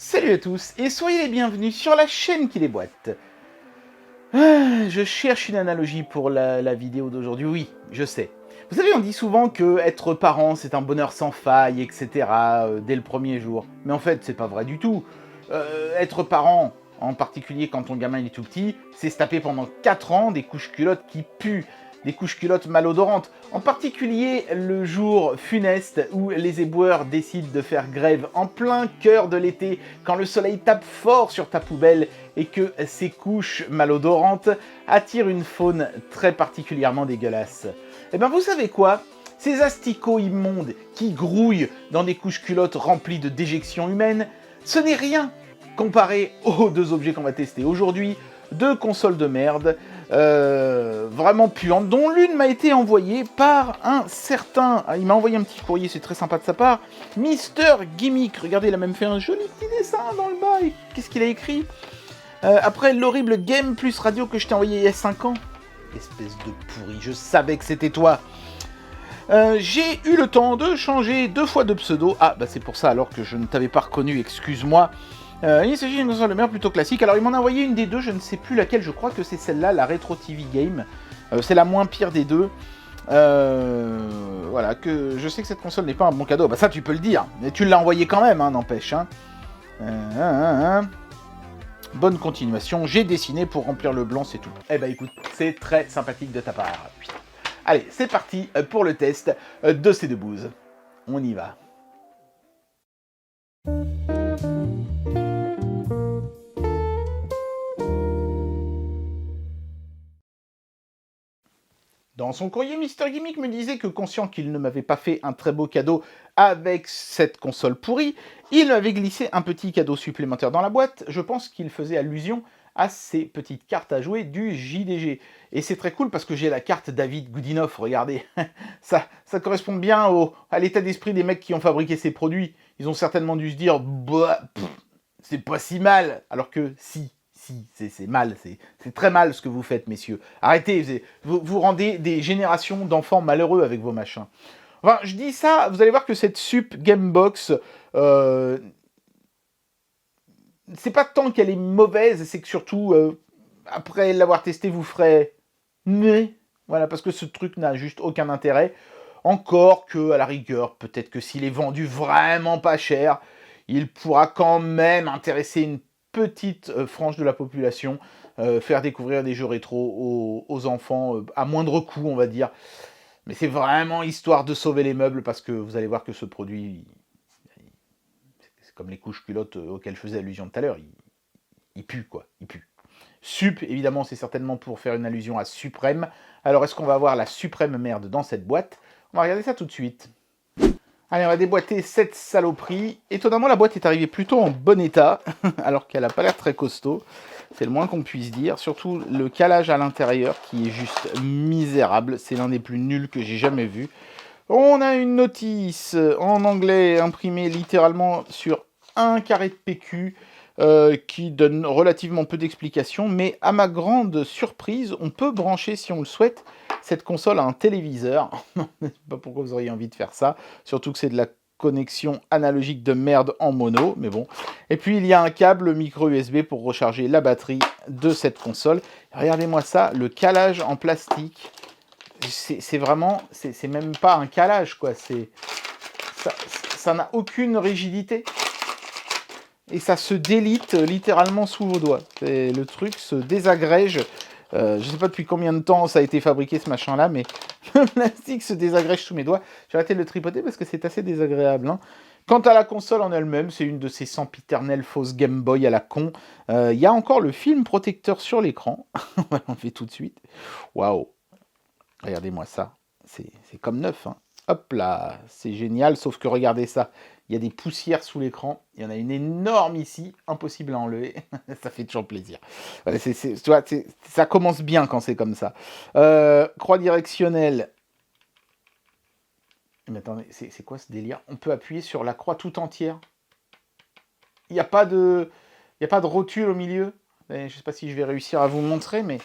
Salut à tous et soyez les bienvenus sur la chaîne qui déboîte. Je cherche une analogie pour la vidéo d'aujourd'hui, oui, je sais. Vous savez, on dit souvent que être parent c'est un bonheur sans faille, etc. Dès le premier jour. Mais en fait, c'est pas vrai du tout. Être parent, en particulier quand ton gamin il est tout petit, c'est se taper pendant 4 ans des couches culottes qui puent. Des couches culottes malodorantes, en particulier le jour funeste où les éboueurs décident de faire grève en plein cœur de l'été, quand le soleil tape fort sur ta poubelle et que ces couches malodorantes attirent une faune très particulièrement dégueulasse. Et ben vous savez quoi ? Ces asticots immondes qui grouillent dans des couches culottes remplies de déjections humaines, ce n'est rien comparé aux deux objets qu'on va tester aujourd'hui, deux consoles de merde, vraiment puantes, dont l'une m'a été envoyée par un certain... Il m'a envoyé un petit courrier, c'est très sympa de sa part, Mister Gimmick. Regardez, il a même fait un joli petit dessin dans le bas. Qu'est-ce qu'il a écrit ? Après l'horrible Game Plus Radio que je t'ai envoyé il y a 5 ans. Espèce de pourri, je savais que c'était toi. J'ai eu le temps de changer 2 fois de pseudo. Ah, bah c'est pour ça alors que je ne t'avais pas reconnu, excuse-moi. Il s'agit d'une console de merde plutôt classique. Alors il m'en a envoyé une des deux, je ne sais plus laquelle, je crois que c'est celle-là, la Retro TV Game. C'est la moins pire des deux. Voilà, que je sais que cette console n'est pas un bon cadeau. Bah ça tu peux le dire, mais tu l'as envoyé quand même, hein, n'empêche. Bonne continuation, j'ai dessiné pour remplir le blanc, c'est tout. Eh bah écoute, c'est très sympathique de ta part. Putain. Allez, c'est parti pour le test de ces deux bouses. On y va. Dans son courrier, Mister Gimmick me disait que, conscient qu'il ne m'avait pas fait un très beau cadeau avec cette console pourrie, il m'avait glissé un petit cadeau supplémentaire dans la boîte. Je pense qu'il faisait allusion à ces petites cartes à jouer du JDG. Et c'est très cool parce que j'ai la carte David Goodinoff, regardez. ça correspond bien à l'état d'esprit des mecs qui ont fabriqué ces produits. Ils ont certainement dû se dire bah, c'est pas si mal, alors que si, c'est mal, c'est très mal ce que vous faites, messieurs. Arrêtez, vous rendez des générations d'enfants malheureux avec vos machins. Enfin, je dis ça, vous allez voir que cette Sup Gamebox, c'est pas tant qu'elle est mauvaise, c'est que surtout, après l'avoir testée, vous ferez... Mais, voilà, parce que ce truc n'a juste aucun intérêt. Encore que, à la rigueur, peut-être que s'il est vendu vraiment pas cher, il pourra quand même intéresser une petite frange de la population, faire découvrir des jeux rétro aux enfants à moindre coût, on va dire. Mais c'est vraiment histoire de sauver les meubles, parce que vous allez voir que ce produit, c'est comme les couches culottes auxquelles je faisais allusion tout à l'heure, il pue, quoi, il pue. Sup, évidemment, c'est certainement pour faire une allusion à Suprême. Alors, est-ce qu'on va avoir la suprême merde dans cette boîte ? On va regarder ça tout de suite. Allez, on va déboîter cette saloperie. Étonnamment, la boîte est arrivée plutôt en bon état, alors qu'elle n'a pas l'air très costaud. C'est le moins qu'on puisse dire. Surtout le calage à l'intérieur, qui est juste misérable. C'est l'un des plus nuls que j'ai jamais vu. On a une notice en anglais imprimée littéralement sur un carré de PQ, qui donne relativement peu d'explications, mais à ma grande surprise, on peut brancher, si on le souhaite, cette console à un téléviseur. Je ne sais pas pourquoi vous auriez envie de faire ça, surtout que c'est de la connexion analogique de merde en mono, mais bon. Et puis il y a un câble micro USB pour recharger la batterie de cette console. Regardez-moi ça, le calage en plastique, c'est vraiment, c'est même pas un calage, quoi. Ça n'a aucune rigidité. Et ça se délite littéralement sous vos doigts. Le truc se désagrège. Je ne sais pas depuis combien de temps ça a été fabriqué ce machin-là, mais le plastique se désagrège sous mes doigts. J'ai arrêté de le tripoter parce que c'est assez désagréable. Hein. Quant à la console en elle-même, c'est une de ces sempiternelles fausses Game Boy à la con. Il y a encore le film protecteur sur l'écran. On va l'enlever tout de suite. Waouh. Regardez-moi ça. C'est comme neuf. Hein. Hop là, c'est génial, sauf que regardez ça. Il y a des poussières sous l'écran. Il y en a une énorme ici, impossible à enlever. Ça fait toujours plaisir. Ouais, tu vois, ça commence bien quand c'est comme ça. Croix directionnelle. Mais attendez, c'est quoi ce délire ? On peut appuyer sur la croix tout entière. Il n'y a pas de rotule au milieu. Je ne sais pas si je vais réussir à vous montrer, mais...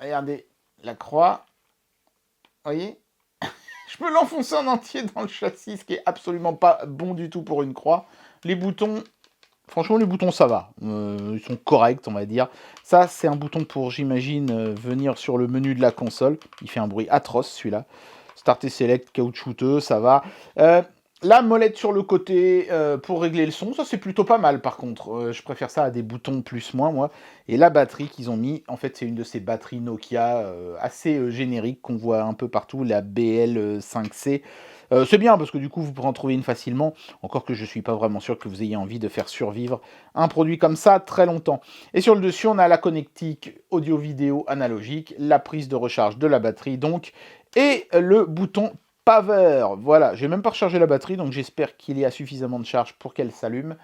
regardez, la croix. Vous voyez ? Je peux l'enfoncer en entier dans le châssis, ce qui est absolument pas bon du tout pour une croix. Les boutons, franchement, les boutons, ça va. Ils sont corrects, on va dire. Ça, c'est un bouton pour, j'imagine, venir sur le menu de la console. Il fait un bruit atroce, celui-là. Start et Select, caoutchouteux, ça va. La molette sur le côté pour régler le son, ça c'est plutôt pas mal par contre. Je préfère ça à des boutons plus-moins, moi. Et la batterie qu'ils ont mis, en fait c'est une de ces batteries Nokia assez génériques qu'on voit un peu partout, la BL5C. C'est bien parce que du coup vous pourrez en trouver une facilement, encore que je ne suis pas vraiment sûr que vous ayez envie de faire survivre un produit comme ça très longtemps. Et sur le dessus on a la connectique audio-vidéo analogique, la prise de recharge de la batterie donc, et le bouton Power. Voilà, j'ai même pas rechargé la batterie, donc j'espère qu'il y a suffisamment de charge pour qu'elle s'allume.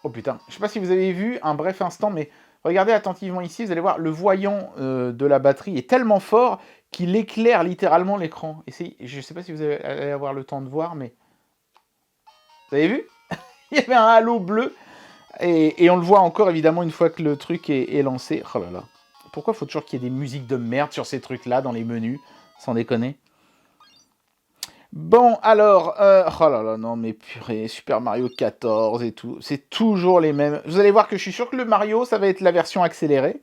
Oh putain, je sais pas si vous avez vu un bref instant, mais regardez attentivement ici, vous allez voir, le voyant de la batterie est tellement fort qu'il éclaire littéralement l'écran. Je sais pas si vous allez avoir le temps de voir, mais... Vous avez vu? Il y avait un halo bleu, et on le voit encore évidemment une fois que le truc est lancé. Oh là là. Pourquoi faut toujours qu'il y ait des musiques de merde sur ces trucs-là dans les menus? Sans déconner. Bon, alors, oh là là, non mais purée, Super Mario 14 et tout, c'est toujours les mêmes. Vous allez voir que je suis sûr que le Mario, ça va être la version accélérée.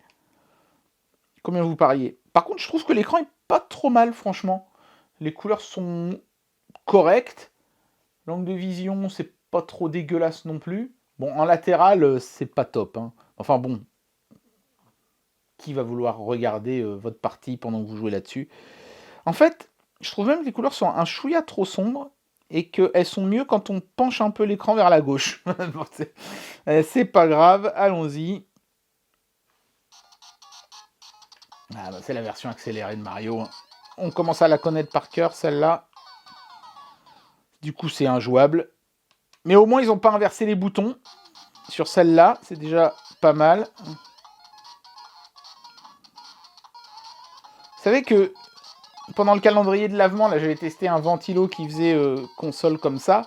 Combien vous pariez? Par contre, je trouve que l'écran est pas trop mal, franchement. Les couleurs sont correctes. L'angle de vision, c'est pas trop dégueulasse non plus. Bon, en latéral, c'est pas top. Hein. Enfin bon, qui va vouloir regarder votre partie pendant que vous jouez là-dessus? En fait, je trouve même que les couleurs sont un chouïa trop sombres et qu'elles sont mieux quand on penche un peu l'écran vers la gauche. Bon, c'est pas grave, allons-y. Ah bah, c'est la version accélérée de Mario. On commence à la connaître par cœur, celle-là. Du coup, c'est injouable. Mais au moins, ils n'ont pas inversé les boutons. Sur celle-là, c'est déjà pas mal. Vous savez que pendant le calendrier de lavement, là, j'avais testé un ventilo qui faisait console comme ça.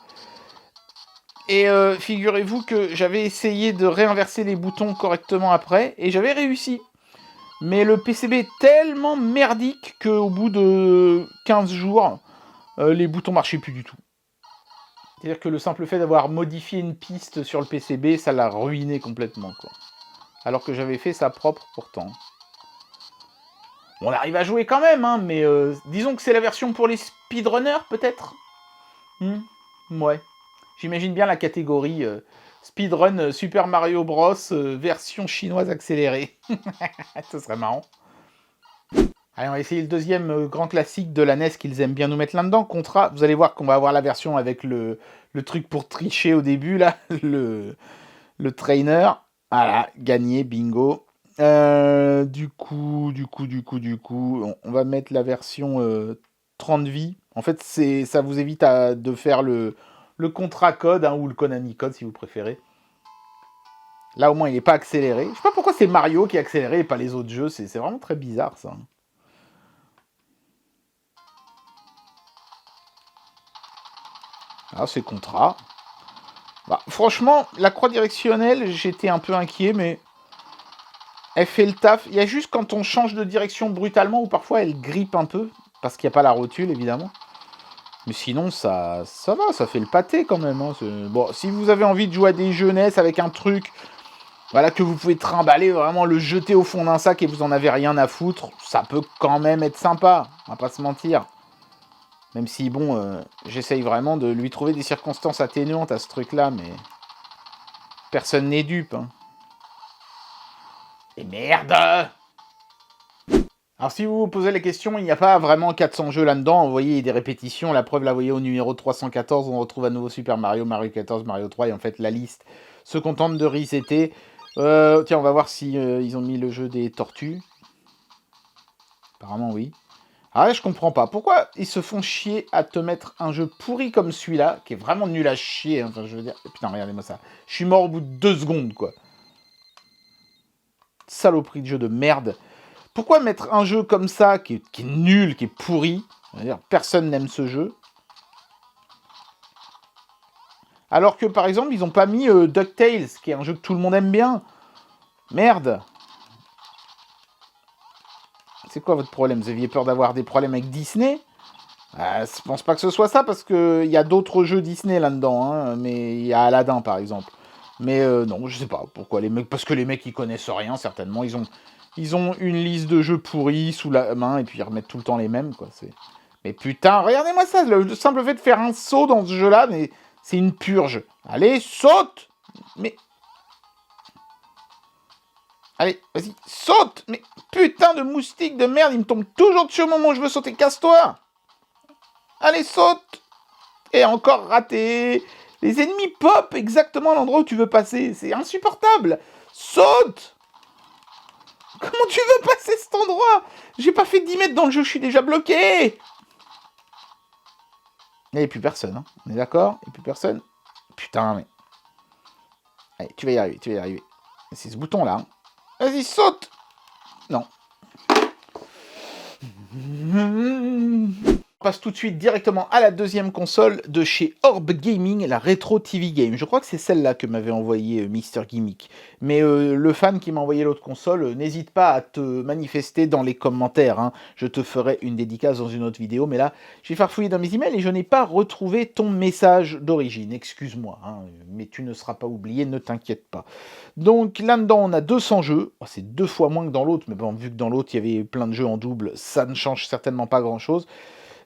Et figurez-vous que j'avais essayé de réinverser les boutons correctement après, et j'avais réussi. Mais le PCB est tellement merdique qu'au bout de 15 jours, les boutons marchaient plus du tout. C'est-à-dire que le simple fait d'avoir modifié une piste sur le PCB, ça l'a ruiné complètement, quoi. Alors que j'avais fait ça propre pourtant. On arrive à jouer quand même, hein, mais disons que c'est la version pour les speedrunners, peut-être. Ouais. J'imagine bien la catégorie speedrun Super Mario Bros. Version chinoise accélérée. Ce serait marrant. Allez, on va essayer le deuxième grand classique de la NES qu'ils aiment bien nous mettre là-dedans. Contra, vous allez voir qu'on va avoir la version avec le truc pour tricher au début, là. Le trainer. Voilà, gagné, bingo. Du coup, on va mettre la version 30 vies. En fait, ça vous évite de faire le Contra code, hein, ou le Konami code si vous préférez. Là, au moins, il n'est pas accéléré. Je sais pas pourquoi c'est Mario qui est accéléré et pas les autres jeux. C'est vraiment très bizarre, ça. Ah, c'est Contra. Bah, franchement, la croix directionnelle, j'étais un peu inquiet, mais elle fait le taf. Il y a juste quand on change de direction brutalement, ou parfois elle grippe un peu, parce qu'il n'y a pas la rotule, évidemment. Mais sinon, ça va, ça fait le pâté quand même. Hein. Bon, si vous avez envie de jouer à des jeunesses avec un truc, voilà, que vous pouvez trimballer, vraiment le jeter au fond d'un sac et vous en avez rien à foutre, ça peut quand même être sympa, on va pas se mentir. Même si, bon, j'essaye vraiment de lui trouver des circonstances atténuantes à ce truc-là, mais personne n'est dupe. Hein. Et merde! Alors si vous vous posez la question, il n'y a pas vraiment 400 jeux là-dedans, vous voyez, il y a des répétitions, la preuve, la voyez au numéro 314, on retrouve à nouveau Super Mario, Mario 14, Mario 3, et en fait la liste se contente de resetter. Tiens, on va voir si ils ont mis le jeu des tortues. Apparemment oui. Ah ouais, je comprends pas. Pourquoi ils se font chier à te mettre un jeu pourri comme celui-là, qui est vraiment nul à chier, hein, enfin je veux dire... Putain, regardez-moi ça. Je suis mort au bout de 2 secondes, quoi. Saloperie de jeu de merde. Pourquoi mettre un jeu comme ça, qui est nul, qui est pourri, c'est-à-dire personne n'aime ce jeu, alors que par exemple ils n'ont pas mis DuckTales, qui est un jeu que tout le monde aime bien. Merde. C'est quoi votre problème? Vous aviez peur d'avoir des problèmes avec Disney? Je pense pas que ce soit ça, parce qu'il y a d'autres jeux Disney là-dedans, hein, mais il y a Aladdin, par exemple. Mais non, je sais pas pourquoi les mecs... Parce que les mecs, ils connaissent rien, certainement. Ils ont une liste de jeux pourris sous la main, et puis ils remettent tout le temps les mêmes, quoi. Mais putain, regardez-moi ça, le simple fait de faire un saut dans ce jeu-là, mais c'est une purge. Allez, saute! Mais... Allez, vas-y, saute! Mais putain de moustique de merde, il me tombe toujours dessus au moment où je veux sauter, casse-toi! Allez, saute! Et encore raté! Les ennemis pop exactement à l'endroit où tu veux passer, c'est insupportable! Saute! Comment tu veux passer cet endroit? J'ai pas fait 10 mètres dans le jeu, je suis déjà bloqué! Il n'y a plus personne, hein. On est d'accord? Il n'y a plus personne? Putain, mais... Allez, tu vas y arriver, tu vas y arriver. C'est ce bouton-là. Hein. Vas-y, saute! Non. On passe tout de suite directement à la deuxième console de chez Orb Gaming, la Retro TV Game. Je crois que c'est celle-là que m'avait envoyé Mister Gimmick. Mais le fan qui m'a envoyé l'autre console, n'hésite pas à te manifester dans les commentaires. Hein. Je te ferai une dédicace dans une autre vidéo. Mais là, j'ai farfouillé dans mes emails et je n'ai pas retrouvé ton message d'origine. Excuse-moi, hein, mais tu ne seras pas oublié, ne t'inquiète pas. Donc là-dedans, on a 200 jeux. Oh, c'est 2 fois moins que dans l'autre, mais bon, vu que dans l'autre, il y avait plein de jeux en double, ça ne change certainement pas grand-chose.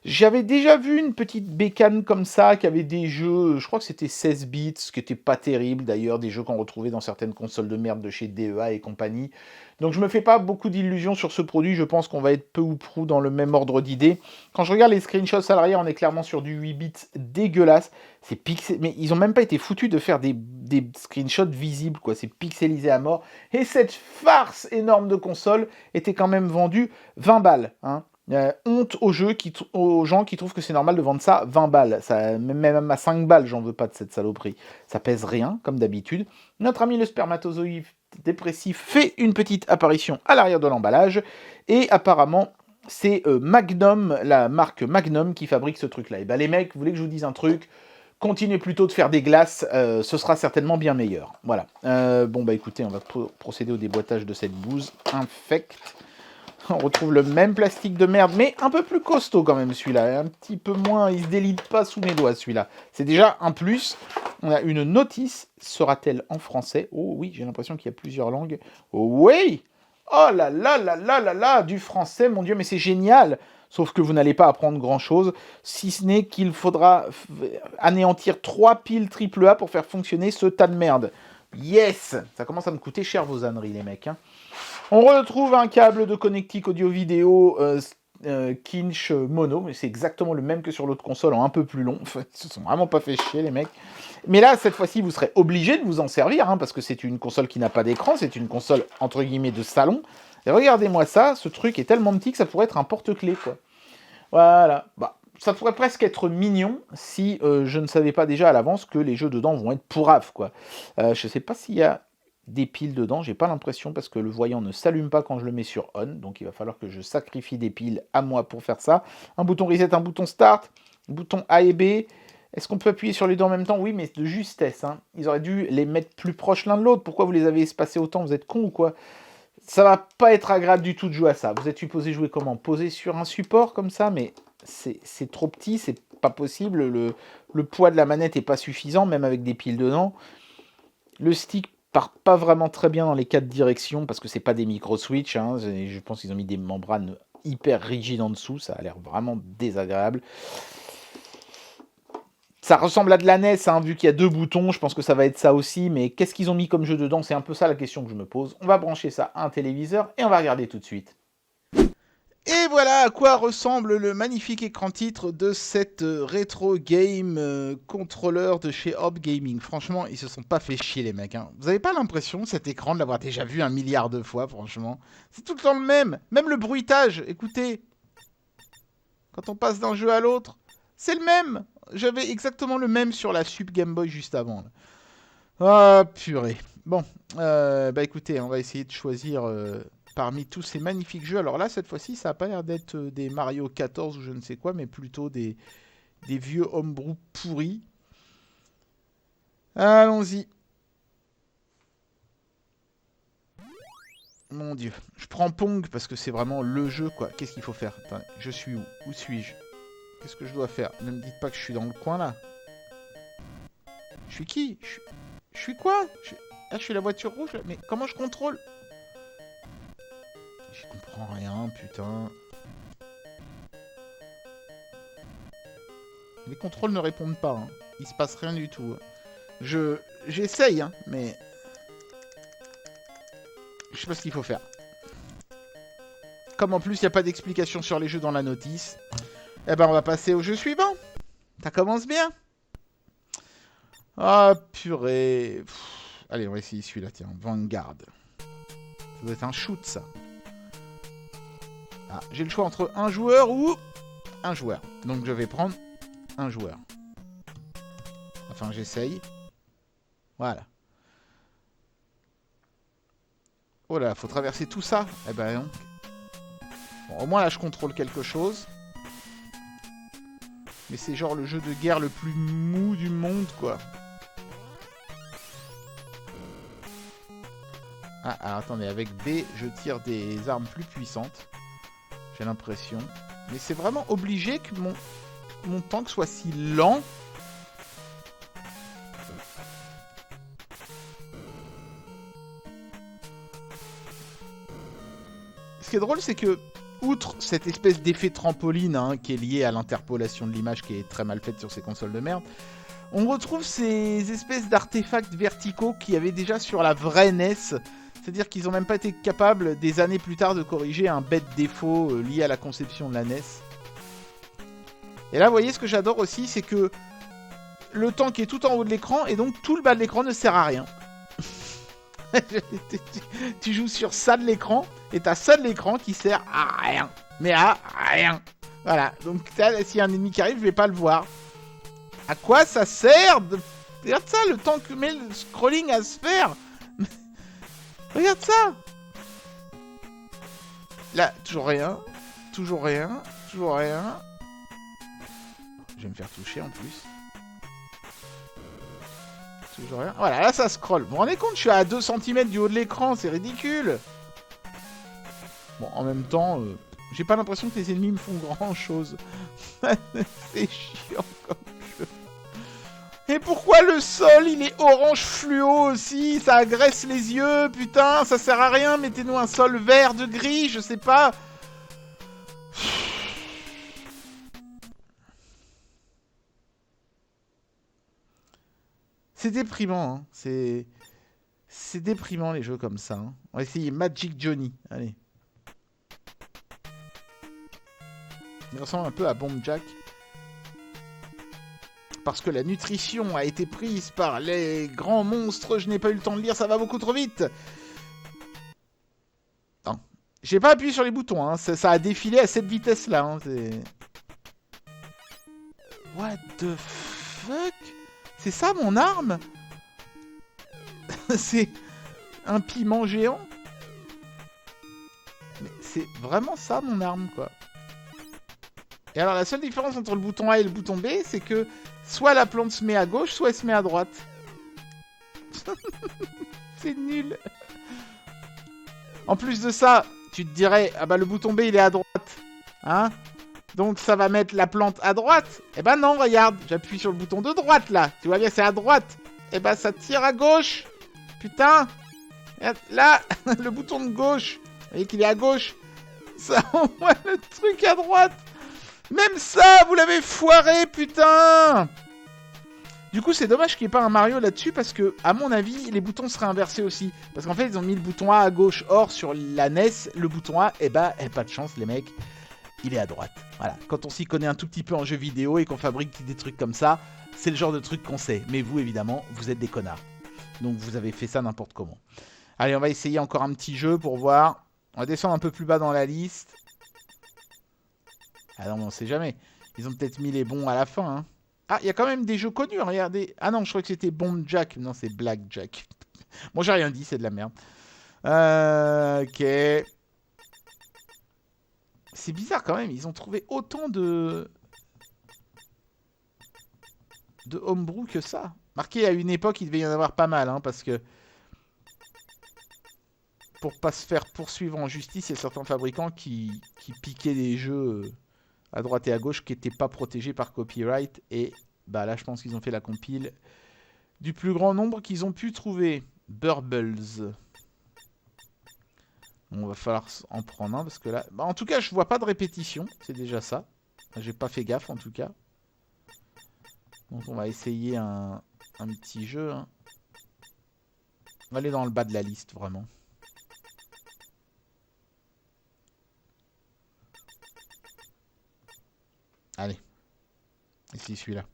J'avais déjà vu une petite bécane comme ça, qui avait des jeux, je crois que c'était 16 bits, ce qui n'était pas terrible d'ailleurs, des jeux qu'on retrouvait dans certaines consoles de merde de chez DEA et compagnie. Donc je me fais pas beaucoup d'illusions sur ce produit, je pense qu'on va être peu ou prou dans le même ordre d'idées. Quand je regarde les screenshots à l'arrière, on est clairement sur du 8 bits dégueulasse. C'est pixel, mais ils ont même pas été foutus de faire des screenshots visibles, quoi. C'est pixelisé à mort. Et cette farce énorme de console était quand même vendue 20 balles, hein. Honte aux gens qui trouvent que c'est normal de vendre ça 20 balles. Ça, même à 5 balles, j'en veux pas de cette saloperie. Ça pèse rien, comme d'habitude. Notre ami le spermatozoïde dépressif fait une petite apparition à l'arrière de l'emballage. Et apparemment, c'est Magnum, la marque Magnum, qui fabrique ce truc-là. Et ben les mecs, vous voulez que je vous dise un truc? Continuez plutôt de faire des glaces, ce sera certainement bien meilleur. Voilà. Bon bah écoutez, on va procéder au déboîtage de cette bouse infecte. On retrouve le même plastique de merde, mais un peu plus costaud quand même celui-là. Un petit peu moins, il se délite pas sous mes doigts celui-là. C'est déjà un plus. On a une notice. Sera-t-elle en français? Oh oui, j'ai l'impression qu'il y a plusieurs langues. Oh oui! Oh là là là là là là! Du français, mon Dieu, mais c'est génial! Sauf que vous n'allez pas apprendre grand-chose, si ce n'est qu'il faudra anéantir 3 piles AAA pour faire fonctionner ce tas de merde. Yes! Ça commence à me coûter cher vos âneries, les mecs, hein. On retrouve un câble de connectique audio-vidéo Kinch mono, mais c'est exactement le même que sur l'autre console, en un peu plus long. Ils se sont vraiment pas fait chier, les mecs. Mais là, cette fois-ci, vous serez obligé de vous en servir, hein, parce que c'est une console qui n'a pas d'écran, c'est une console, entre guillemets, de salon. Et regardez-moi ça, ce truc est tellement petit que ça pourrait être un porte-clés, quoi. Voilà. Bah, ça pourrait presque être mignon si je ne savais pas déjà à l'avance que les jeux dedans vont être pourraves, quoi. Je sais pas s'il y a des piles dedans, j'ai pas l'impression parce que le voyant ne s'allume pas quand je le mets sur on, donc il va falloir que je sacrifie des piles à moi pour faire ça. Un bouton reset, un bouton start, un bouton A et B. Est-ce qu'on peut appuyer sur les deux en même temps? Oui, mais de justesse, hein. Ils auraient dû les mettre plus proches l'un de l'autre. Pourquoi vous les avez espacés autant? Vous êtes cons ou quoi? Ça va pas être agréable du tout de jouer à ça. Vous êtes supposé jouer comment? Poser sur un support comme ça, mais c'est trop petit, c'est pas possible. Le poids de la manette est pas suffisant, même avec des piles dedans. Le stick part pas vraiment très bien dans les 4 directions parce que c'est pas des micro-switch. Hein, je pense qu'ils ont mis des membranes hyper rigides en dessous. Ça a l'air vraiment désagréable. Ça ressemble à de la NES, hein, vu qu'il y a 2 boutons. Je pense que ça va être ça aussi. Mais qu'est-ce qu'ils ont mis comme jeu dedans? C'est un peu ça la question que je me pose. On va brancher ça à un téléviseur et on va regarder tout de suite. Et voilà à quoi ressemble le magnifique écran titre de cette rétro game contrôleur de chez Orb Gaming. Franchement, ils se sont pas fait chier les mecs. Hein. Vous avez pas l'impression cet écran de l'avoir déjà vu 1 milliard de fois, franchement? C'est tout le temps le même. Même le bruitage, écoutez. Quand on passe d'un jeu à l'autre, c'est le même. J'avais exactement le même sur la Sub Game Boy juste avant. Là. Ah purée. Bon, bah écoutez, on va essayer de choisir... parmi tous ces magnifiques jeux. Alors là, cette fois-ci, ça n'a pas l'air d'être des Mario 14 ou je ne sais quoi, mais plutôt des vieux homebrew pourris. Allons-y. Mon Dieu. Je prends Pong parce que c'est vraiment le jeu, quoi. Qu'est-ce qu'il faut faire? Attends, je suis où? Où suis-je? Qu'est-ce que je dois faire? Ne me dites pas que je suis dans le coin, là. Je suis qui? Je suis quoi? Ah, je suis la voiture rouge, là. Mais comment je contrôle? Je comprends rien, putain. Les contrôles ne répondent pas, hein. Il se passe rien du tout. J'essaye, hein, mais... Je sais pas ce qu'il faut faire. Comme en plus, il n'y a pas d'explication sur les jeux dans la notice, eh ben, on va passer au jeu suivant. Ça commence bien. Ah, purée. Allez, on va essayer celui-là, tiens. Vanguard. Ça doit être un shoot, ça. Ah, j'ai le choix entre un joueur ou un joueur. Donc, je vais prendre un joueur. Enfin, j'essaye. Voilà. Oh là, faut traverser tout ça. Eh ben, non. Bon, au moins, là, je contrôle quelque chose. Mais c'est genre le jeu de guerre le plus mou du monde, quoi. Ah, alors attendez, avec B, je tire des armes plus puissantes. J'ai l'impression. Mais c'est vraiment obligé que mon tank soit si lent. Ce qui est drôle, c'est que, outre cette espèce d'effet trampoline, hein, qui est lié à l'interpolation de l'image qui est très mal faite sur ces consoles de merde, on retrouve ces espèces d'artefacts verticaux qu'il y avait déjà sur la vraie NES. C'est-à-dire qu'ils n'ont même pas été capables, des années plus tard, de corriger un bête défaut lié à la conception de la NES. Et là, vous voyez, ce que j'adore aussi, c'est que le tank est tout en haut de l'écran, et donc tout le bas de l'écran ne sert à rien. Tu joues sur ça de l'écran, et t'as ça de l'écran qui sert à rien. Mais à rien. Voilà, donc s'il y a un ennemi qui arrive, je vais pas le voir. À quoi ça sert de... Regarde ça, le temps que met le scrolling à se faire. Regarde ça. Là, toujours rien. Toujours rien. Toujours rien. Je vais me faire toucher en plus. Toujours rien. Voilà, là ça scrolle. Vous vous rendez compte, je suis à 2 cm du haut de l'écran, c'est ridicule. Bon, en même temps, j'ai pas l'impression que les ennemis me font grand chose. C'est chiant comme jeu. Et pourquoi le sol, il est orange fluo aussi? Ça agresse les yeux, putain, ça sert à rien. Mettez-nous un sol vert de gris, je sais pas. C'est déprimant, hein. C'est déprimant les jeux comme ça, hein. On va essayer Magic Johnny, allez. Il ressemble un peu à Bomb Jack. Parce que la nutrition a été prise par les grands monstres, je n'ai pas eu le temps de lire, ça va beaucoup trop vite. Non. J'ai pas appuyé sur les boutons, hein. Ça a défilé à cette vitesse-là, hein. What the fuck? C'est ça mon arme? C'est un piment géant? Mais c'est vraiment ça mon arme, quoi. Et alors la seule différence entre le bouton A et le bouton B, c'est que soit la plante se met à gauche, soit elle se met à droite. C'est nul. En plus de ça, tu te dirais, ah bah le bouton B il est à droite. Hein? Donc ça va mettre la plante à droite. Eh ben non, regarde, j'appuie sur le bouton de droite là. Tu vois bien, c'est à droite. Eh ben ça tire à gauche. Putain. Là, le bouton de gauche. Vous voyez qu'il est à gauche. Ça envoie le truc à droite. Même ça, vous l'avez foiré, putain. Du coup, c'est dommage qu'il n'y ait pas un Mario là-dessus parce que, à mon avis, les boutons seraient inversés aussi. Parce qu'en fait, ils ont mis le bouton A à gauche. Or, sur la NES, le bouton A, eh ben, pas de chance, les mecs. Il est à droite. Voilà. Quand on s'y connaît un tout petit peu en jeu vidéo et qu'on fabrique des trucs comme ça, c'est le genre de truc qu'on sait. Mais vous, évidemment, vous êtes des connards. Donc, vous avez fait ça n'importe comment. Allez, on va essayer encore un petit jeu pour voir. On va descendre un peu plus bas dans la liste. Ah non, on sait jamais. Ils ont peut-être mis les bons à la fin. Hein. Ah, il y a quand même des jeux connus, regardez. Ah non, je crois que c'était Bomb Jack. Non, c'est Black Jack. Bon, j'ai rien dit, c'est de la merde. Ok. C'est bizarre quand même, ils ont trouvé autant de homebrew que ça. Marqué à une époque, il devait y en avoir pas mal, hein, parce que pour pas se faire poursuivre en justice, il y a certains fabricants qui piquaient des jeux à droite et à gauche qui n'étaient pas protégés par copyright. Et bah là, je pense qu'ils ont fait la compile du plus grand nombre qu'ils ont pu trouver. Burbles. On va falloir en prendre un parce que là... Bah, en tout cas, je vois pas de répétition. C'est déjà ça. J'ai pas fait gaffe en tout cas. Donc on va essayer un petit jeu. Hein. On va aller dans le bas de la liste, vraiment. Allez. Ici, celui-là.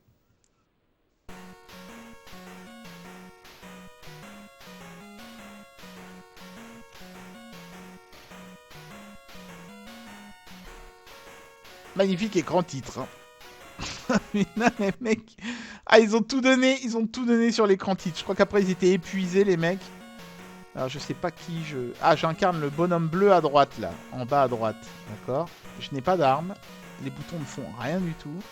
Magnifique écran titre. Hein. Putain, les mecs. Ah, ils ont tout donné sur l'écran titre. Je crois qu'après, ils étaient épuisés, les mecs. Alors, je sais pas qui je... Ah, j'incarne le bonhomme bleu à droite, là. En bas à droite. D'accord. Je n'ai pas d'arme. Les boutons ne font rien du tout.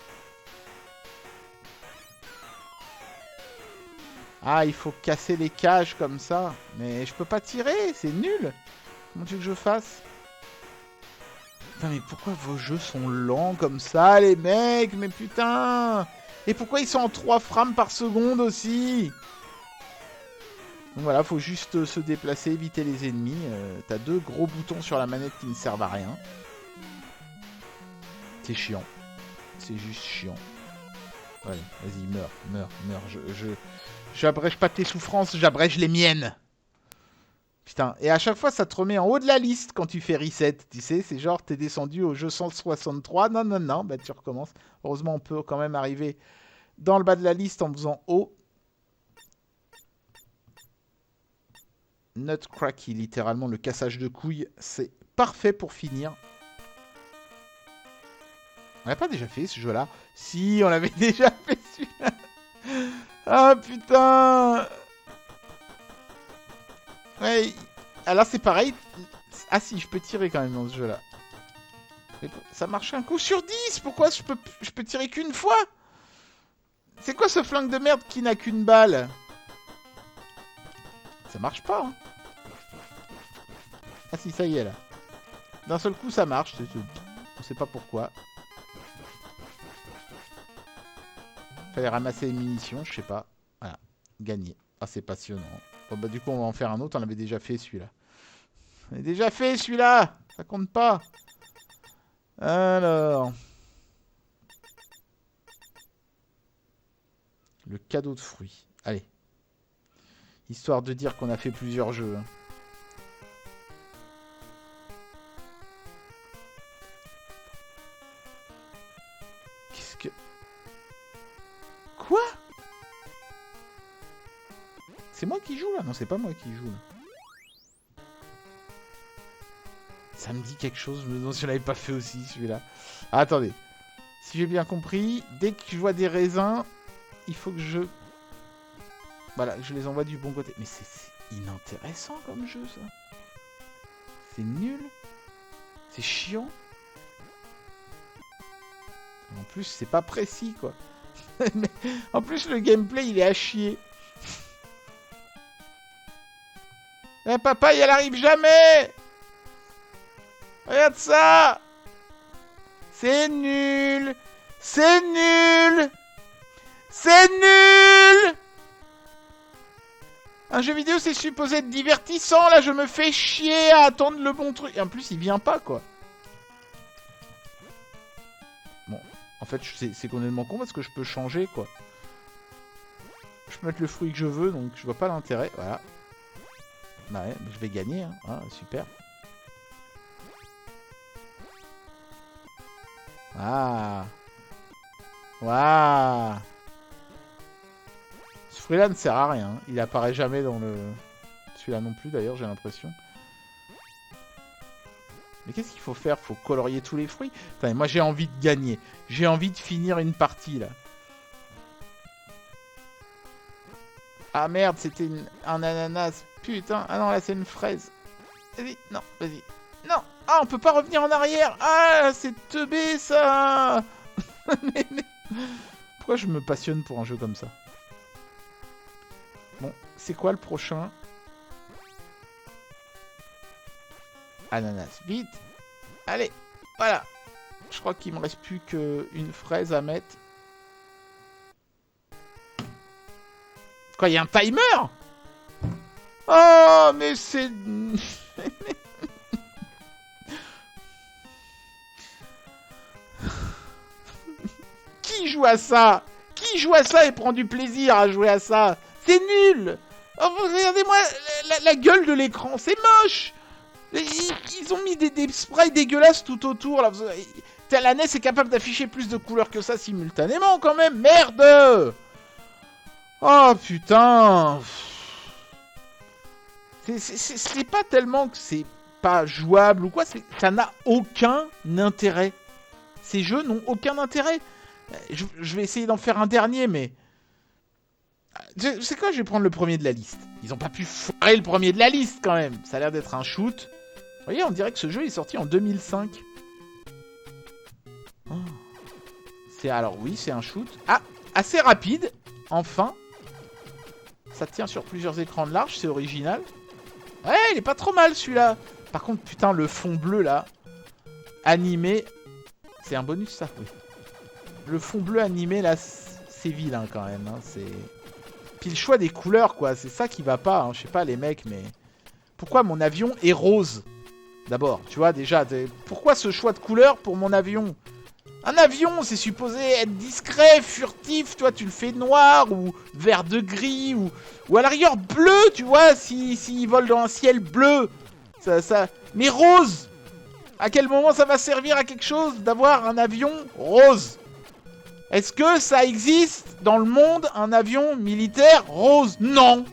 Ah, il faut casser les cages comme ça. Mais je peux pas tirer, c'est nul. Comment tu veux que je fasse? Putain, mais pourquoi vos jeux sont lents comme ça, les mecs? Mais putain! Et pourquoi ils sont en 3 frames par seconde aussi? Donc voilà, faut juste se déplacer, éviter les ennemis. T'as 2 gros boutons sur la manette qui ne servent à rien. C'est chiant. C'est juste chiant. Allez, vas-y, meurs. J'abrège pas tes souffrances, j'abrège les miennes. Putain, et à chaque fois, ça te remet en haut de la liste quand tu fais reset. Tu sais, c'est genre, t'es descendu au jeu 163. Non, bah tu recommences. Heureusement, on peut quand même arriver dans le bas de la liste en faisant haut. Nutcracky, littéralement, le cassage de couilles, c'est parfait pour finir. On l'a pas déjà fait, ce jeu-là? Si, on l'avait déjà fait, celui-là. Ah, putain! Ouais, alors c'est pareil. Ah si, je peux tirer quand même dans ce jeu-là. Ça marche un coup sur 10. Pourquoi je peux tirer qu'une fois? C'est quoi ce flingue de merde qui n'a qu'une balle? Ça marche pas, hein. Ah si, ça y est, là. D'un seul coup, ça marche. On sait pas pourquoi. Fallait ramasser les munitions, je sais pas. Voilà, gagné. Ah, c'est passionnant. Bon, bah du coup, on va en faire un autre. On avait déjà fait celui-là. On a déjà fait celui-là. Ça compte pas. Alors. Le cadeau de fruits. Allez. Histoire de dire qu'on a fait plusieurs jeux. Hein. Qu'est-ce que... Quoi? C'est moi qui joue là? Non, c'est pas moi qui joue là. Ça me dit quelque chose, je me demande si je l'avais pas fait aussi celui-là. Ah, attendez. Si j'ai bien compris, dès que je vois des raisins, il faut que je... Voilà, je les envoie du bon côté. Mais c'est inintéressant comme jeu, ça. C'est nul. C'est chiant. En plus, c'est pas précis, quoi. En plus, le gameplay, il est à chier. Eh, papa, elle arrive jamais. Regarde ça. C'est nul. C'est nul. C'est nul. Un jeu vidéo, c'est supposé être divertissant. Là, je me fais chier à attendre le bon truc. Et en plus, il vient pas, quoi. Bon, en fait, c'est complètement con parce que je peux changer, quoi. Je peux mettre le fruit que je veux, donc je vois pas l'intérêt. Voilà. Bah ouais, je vais gagner. Hein. Ah, super. Ah. Waouh. Ce fruit-là ne sert à rien. Il apparaît jamais dans le... Celui-là non plus, d'ailleurs, j'ai l'impression. Mais qu'est-ce qu'il faut faire? Faut colorier tous les fruits? Attends, moi, j'ai envie de gagner. J'ai envie de finir une partie, là. Ah, merde, c'était un ananas. Putain. Ah non, là, c'est une fraise. Vas-y. Non, vas-y. Non. Ah, on peut pas revenir en arrière. Ah, c'est teubé, ça. mais... Pourquoi je me passionne pour un jeu comme ça? Bon, c'est quoi le prochain? Ananas, vite. Allez, voilà. Je crois qu'il me reste plus qu'une fraise à mettre. Quoi, il y a un timer? Oh, mais c'est... Qui joue à ça? Qui joue à ça et prend du plaisir à jouer à ça? C'est nul! Oh, regardez-moi la gueule de l'écran, c'est moche! Ils ont mis des sprays dégueulasses tout autour. Là. La NES est capable d'afficher plus de couleurs que ça simultanément quand même. Merde! Oh putain! C'est pas tellement que c'est pas jouable ou quoi, ça n'a aucun intérêt. Ces jeux n'ont aucun intérêt. Je vais essayer d'en faire un dernier, mais... C'est quoi, je vais prendre le premier de la liste. Ils ont pas pu foirer le premier de la liste, quand même. Ça a l'air d'être un shoot. Vous voyez, on dirait que ce jeu est sorti en 2005. Oh. Alors oui, c'est un shoot. Ah, assez rapide, enfin. Ça tient sur plusieurs écrans de large, c'est original. Ouais, il est pas trop mal, celui-là. Par contre, putain, le fond bleu, là, animé... C'est un bonus, ça? Oui. Le fond bleu animé, là, c'est vilain, quand même. Hein. C'est... Puis le choix des couleurs, quoi. C'est ça qui va pas. Hein. Je sais pas, les mecs, mais... Pourquoi mon avion est rose? D'abord, tu vois, déjà, pourquoi ce choix de couleur pour mon avion? Un avion, c'est supposé être discret, furtif, toi, tu le fais noir, ou vert de gris, ou à la rigueur bleu, tu vois, s'il vole dans un ciel bleu. Mais rose! À quel moment ça va servir à quelque chose d'avoir un avion rose? Est-ce que ça existe dans le monde, un avion militaire rose? Non!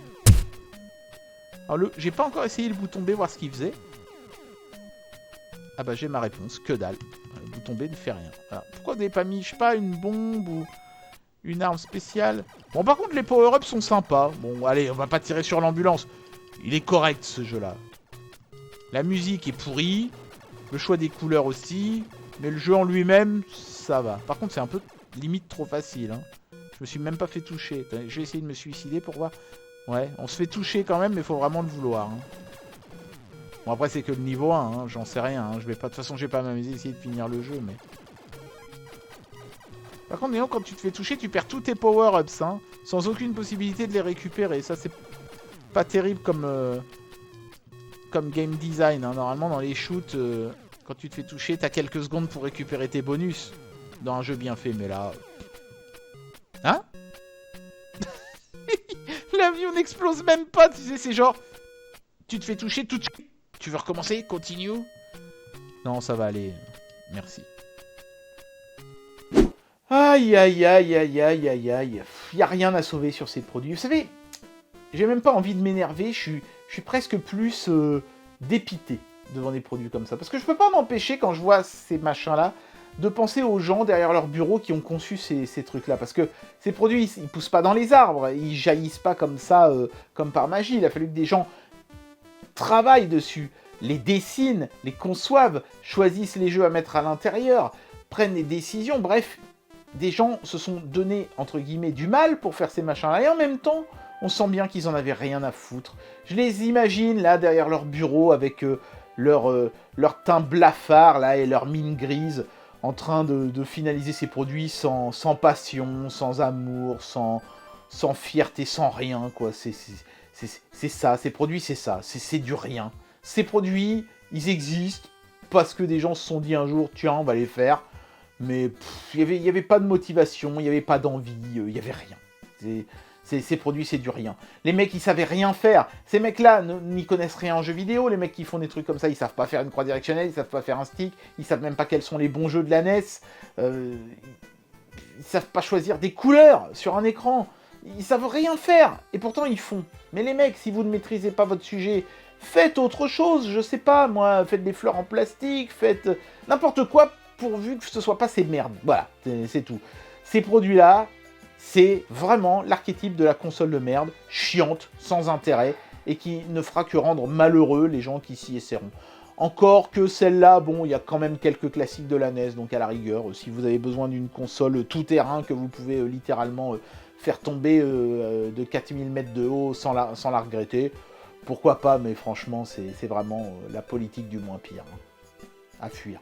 Alors, j'ai pas encore essayé le bouton B, voir ce qu'il faisait. Ah bah j'ai ma réponse, que dalle. Le bouton B ne fait rien. Alors, pourquoi vous n'avez pas mis, je sais pas, une bombe ou une arme spéciale? Bon, par contre, les power-ups sont sympas. Bon, allez, on va pas tirer sur l'ambulance. Il est correct, ce jeu-là. La musique est pourrie. Le choix des couleurs aussi. Mais le jeu en lui-même, ça va. Par contre, c'est un peu limite trop facile. Hein. Je me suis même pas fait toucher. Je vais essayer de me suicider pour voir. Ouais, on se fait toucher quand même, mais il faut vraiment le vouloir. Hein. Bon, après, c'est que le niveau 1, hein, j'en sais rien. Hein. Je vais pas, de toute façon, je vais pas m'amuser essayer de finir le jeu, mais... Par contre, quand tu te fais toucher, tu perds tous tes power-ups, hein, sans aucune possibilité de les récupérer. Ça, c'est pas terrible comme game design. Hein. Normalement, dans les shoots, quand tu te fais toucher, t'as quelques secondes pour récupérer tes bonus. Dans un jeu bien fait, mais là... Hein? L'avion n'explose même pas, tu sais, c'est genre... Tu te fais toucher tout de suite. Tu veux recommencer? Continue? Non, ça va aller. Merci. Aïe, aïe, aïe, aïe, aïe, aïe, aïe. Il n'y a rien à sauver sur ces produits. Vous savez, j'ai même pas envie de m'énerver. Je suis presque plus dépité devant des produits comme ça. Parce que je peux pas m'empêcher, quand je vois ces machins-là, de penser aux gens derrière leur bureau qui ont conçu ces trucs-là. Parce que ces produits, ils poussent pas dans les arbres. Ils jaillissent pas comme ça, comme par magie. Il a fallu que des gens travaillent dessus, les dessinent, les conçoivent, choisissent les jeux à mettre à l'intérieur, prennent des décisions, bref, des gens se sont donné, entre guillemets, du mal pour faire ces machins-là, et en même temps, on sent bien qu'ils en avaient rien à foutre. Je les imagine, là, derrière leur bureau, avec leur teint blafard, là, et leur mine grise, en train de finaliser ces produits sans passion, sans amour, sans fierté, sans rien, quoi. C'est ça, ces produits, c'est ça, c'est du rien. Ces produits, ils existent parce que des gens se sont dit un jour, tiens, on va les faire. Mais il n'y avait pas de motivation, il n'y avait pas d'envie, il n'y avait rien. Ces produits, c'est du rien. Les mecs, ils savaient rien faire. Ces mecs-là n'y connaissent rien en jeu vidéo. Les mecs qui font des trucs comme ça, ils savent pas faire une croix directionnelle, ils savent pas faire un stick, ils savent même pas quels sont les bons jeux de la NES. Ils savent pas choisir des couleurs sur un écran. Ils savent rien faire. Et pourtant, ils font. Mais les mecs, si vous ne maîtrisez pas votre sujet, faites autre chose. Je sais pas, moi, faites des fleurs en plastique, faites n'importe quoi pourvu que ce soit pas ces merdes. Voilà, c'est tout. Ces produits-là, c'est vraiment l'archétype de la console de merde, chiante, sans intérêt, et qui ne fera que rendre malheureux les gens qui s'y essaieront. Encore que celle-là, bon, il y a quand même quelques classiques de la NES, donc à la rigueur, si vous avez besoin d'une console tout-terrain que vous pouvez littéralement faire tomber de 4000 mètres de haut sans la regretter, pourquoi pas, mais franchement, c'est vraiment la politique du moins pire. Hein. À fuir.